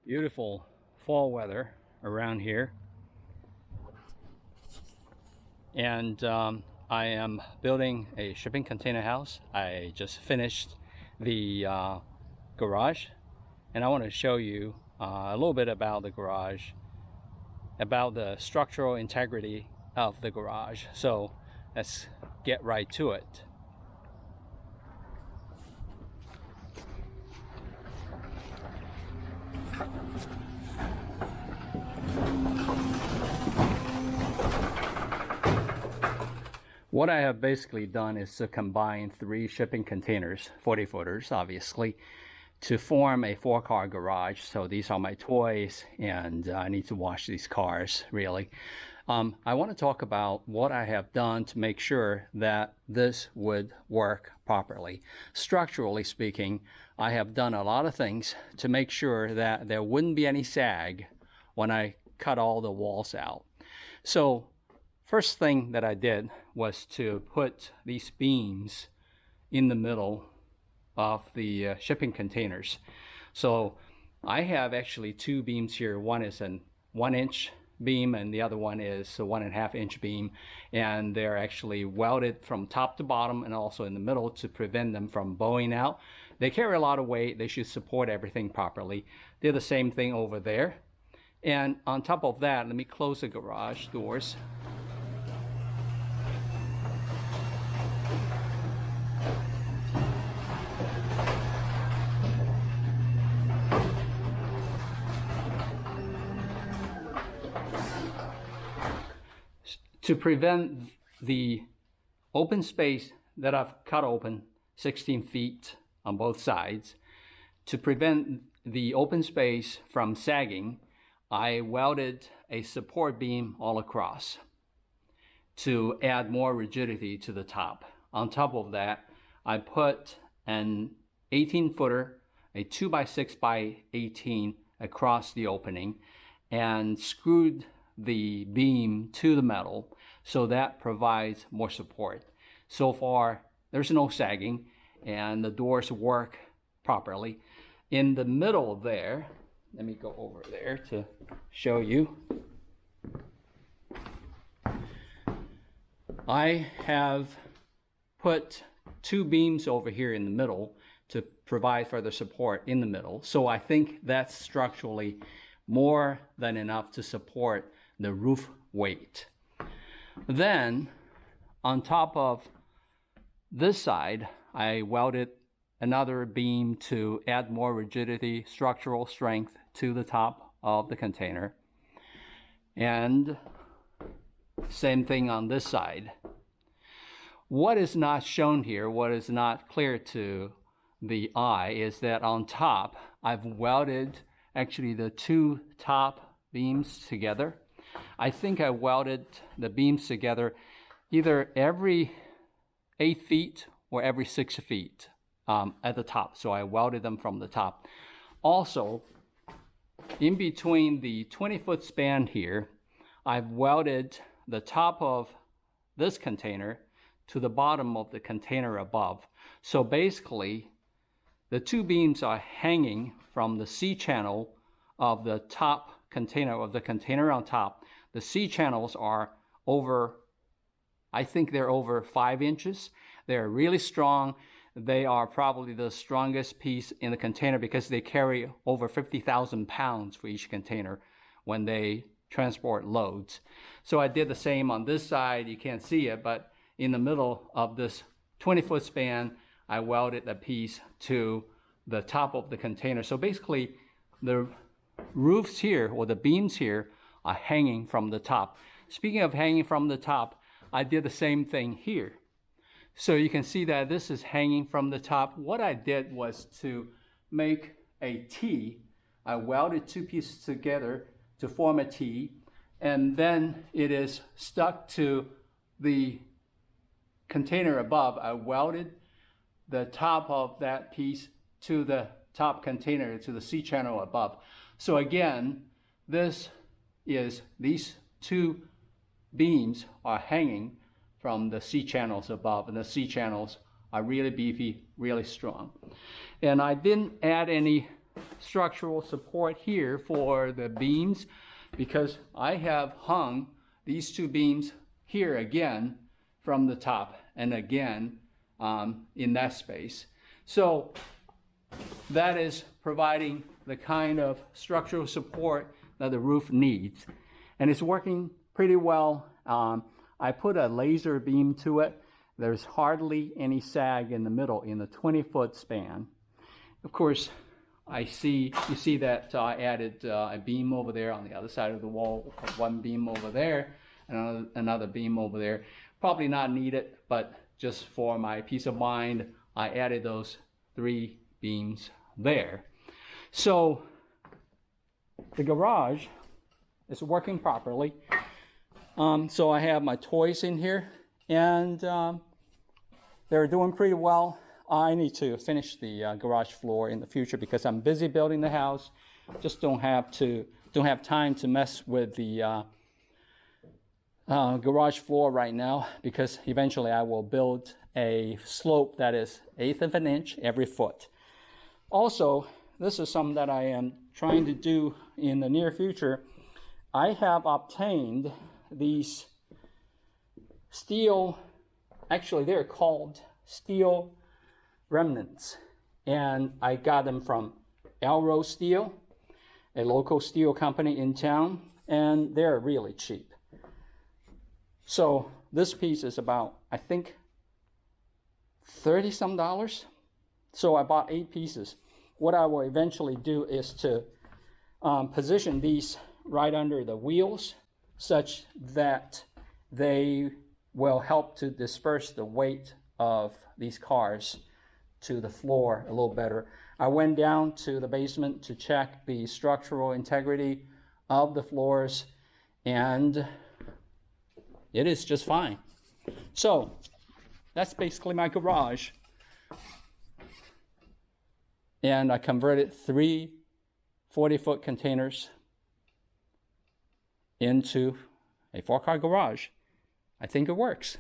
Beautiful fall weather around here. And I am building a shipping container house. I just finished the garage, and I want to show you a little bit about the garage, about the structural integrity of the garage. So let's get right to it. What I have basically done is to combine 3 shipping containers, 40 footers obviously, to form a 4-car garage. So these are my toys, and I need to wash these cars really. I want to talk about what I have done to make sure that this would work properly. Structurally speaking, I have done a lot of things to make sure that there wouldn't be any sag when I cut all the walls out. So first thing that I did was to put these beams in the middle of the shipping containers. So I have actually 2 beams here. One is an 1-inch beam and the other one is a 1.5-inch beam, and they're actually welded from top to bottom and also in the middle to prevent them from bowing out. They carry a lot of weight. They should support everything properly. Did the same thing over there. And on top of that, let me close the garage doors. To prevent the open space that I've cut open 16 feet on both sides, to prevent the open space from sagging, I welded a support beam all across to add more rigidity to the top. On top of that, I put an 18-footer, a 2x6x18 across the opening, and screwed the beam to the metal, so that provides more support. So far, there's no sagging and the doors work properly. In the middle there, let me go over there to show you. I have put 2 beams over here in the middle to provide further support in the middle. So I think that's structurally more than enough to support the roof weight. Then on top of this side, I welded another beam to add more rigidity, structural strength to the top of the container. And same thing on this side. What is not shown here, what is not clear to the eye, is that on top, I've welded actually the 2 top beams together. I think I welded the beams together either every 8 feet or every 6 feet at the top. So I welded them from the top. Also, in between the 20-foot span here, I've welded the top of this container to the bottom of the container above. So basically, the 2 beams are hanging from the C-channel of the top container, of the container on top. The C-channels are over, I think they're over 5 inches. They're really strong. They are probably the strongest piece in the container because they carry over 50,000 pounds for each container when they transport loads. So I did the same on this side. You can't see it, but in the middle of this 20-foot span, I welded a piece to the top of the container. So basically, the roofs here, or the beams here, are hanging from the top. Speaking of hanging from the top, I did the same thing here. So you can see that this is hanging from the top. What I did was to make a T. I welded 2 pieces together to form a T, and then it is stuck to the container above. I welded the top of that piece to the top container, to the C-channel above. So again, these 2 beams are hanging from the C-channels above, and the C-channels are really beefy, really strong. And I didn't add any structural support here for the beams because I have hung these two beams here again from the top and again in that space. So that is providing the kind of structural support that the roof needs. And it's working pretty well. I put a laser beam to it. There's hardly any sag in the middle in the 20-foot span. Of course, you see that I added a beam over there on the other side of the wall, one beam over there, and another beam over there. Probably not needed, but just for my peace of mind, I added those 3 beams there. So the garage is working properly. So I have my toys in here, and they're doing pretty well. I need to finish the garage floor in the future because I'm busy building the house. Just don't have time to mess with the garage floor right now because eventually I will build a slope that is 1/8 of an inch every foot. Also, this is something that I am trying to do in the near future. I have obtained these steel, actually they're called steel remnants, and I got them from Elrose Steel, a local steel company in town, and they're really cheap. So this piece is about, I think, $30-some. So I bought 8 pieces. What I will eventually do is to position these right under the wheels such that they will help to disperse the weight of these cars to the floor a little better. I went down to the basement to check the structural integrity of the floors, and it is just fine. So that's basically my garage. And I converted 3 40-foot containers into a 4-car garage. I think it works.